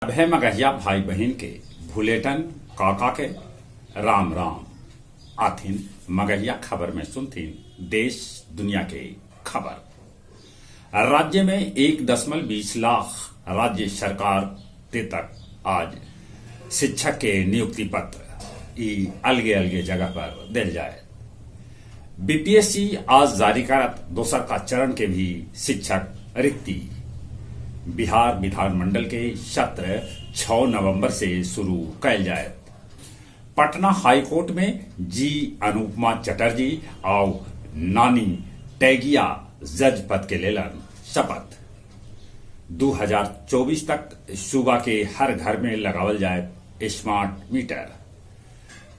अब है मगहिया भाई बहन के भूलेटन काका के राम राम आथिन मगहिया खबर में सुनथिन देश दुनिया के खबर। राज्य में 1.20 लाख राज्य सरकार ते तक आज शिक्षक के नियुक्ति पत्र अलगे अलगे जगह पर दिल जाए। बीपीएससी आज जारी करत दोसर का चरण के भी शिक्षक रिक्ति। बिहार विधानमंडल के सत्र 6 नवंबर से शुरू कैल जाए। पटना हाईकोर्ट में जी अनुपमा चटर्जी और नानी टैगिया जज पद के लेलन शपथ। 2024 तक सूबा के हर घर में लगावल जाए smart meter.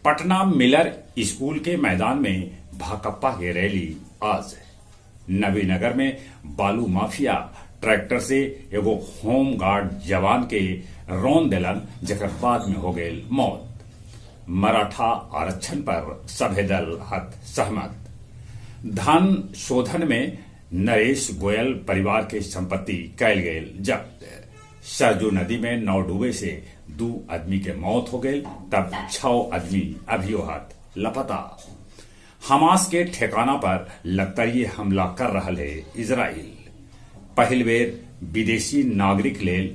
Patna Miller school के मैदान में भाकपा की रैली आज। नबीनगर में बालू माफिया ट्रैक्टर से एगो होम गार्ड जवान के रौन दिलन जकर बाद में हो गई मौत। मराठा आरक्षण पर सभे दल हत सहमत। धन शोधन में नरेश गोयल परिवार के संपत्ति कैल गई जब्त। सरजू नदी में नाव डूबे से 2 आदमी के मौत हो गई, तब 6 आदमी अभी हत लापता। हमास के ठिकाना पर लश्करी हमला कर रहा है इजराइल। पहल बेर विदेशी नागरिक लेल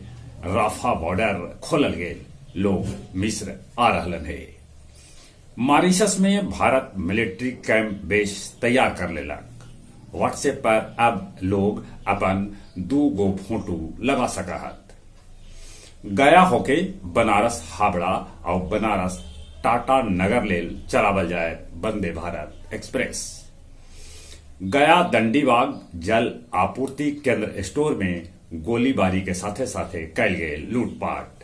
राफा बॉर्डर खोलल गेल, लोग मिस्र आ रहलन है। मॉरिशस में भारत मिलिट्री कैंप बेस तैयार कर लेलक। व्हाट्सएप पर अब लोग अपन 2 गो फोटो लगा सकत। गया होके बनारस हावड़ा और बनारस टाटा नगर लेल चलावल जाए वंदे भारत एक्सप्रेस। गया दंडीबाग जल आपूर्ति केंद्र स्टोर में गोलीबारी के साथे साथे कैल गए लूटपाट।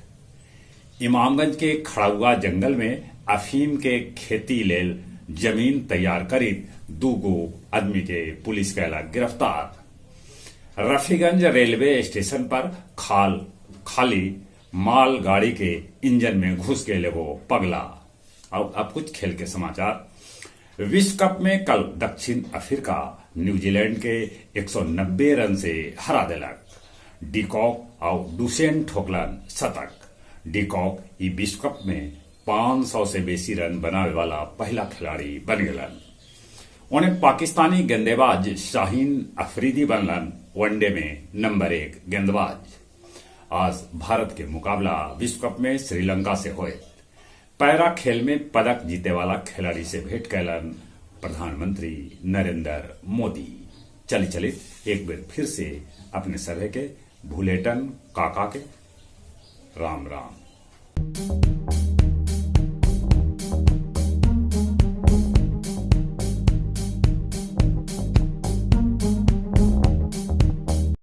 इमामगंज के खड़ाउआ जंगल में अफीम के खेती लेल जमीन तैयार करी 2 गो आदमी के पुलिस कैला गिरफ्तार। रफीगंज रेलवे स्टेशन पर खाली माल गाड़ी के इंजन में घुस के लेगो पगला। अब कुछ खेल के समाचार। विश्व कप में कल दक्षिण अफ्रीका न्यूजीलैंड के 190 रन से हरा दिलक। डिकॉक और डुसेन ठोकलन शतक। डिकॉक विश्व कप में 500 से बेसी रन बनावे वाला पहला खिलाड़ी बन गलन। उन्हें पाकिस्तानी गेंदबाज शाहीन अफरीदी बनलन वनडे में नंबर 1 गेंदबाज। आज भारत के मुकाबला विश्व कप में श्रीलंका से हुए। पैरा खेल में पदक जीते वाला खिलाड़ी से भेंट कैलन प्रधानमंत्री नरेंद्र मोदी। चली एक बार फिर से अपने सभे के भूलेटन काका के राम राम।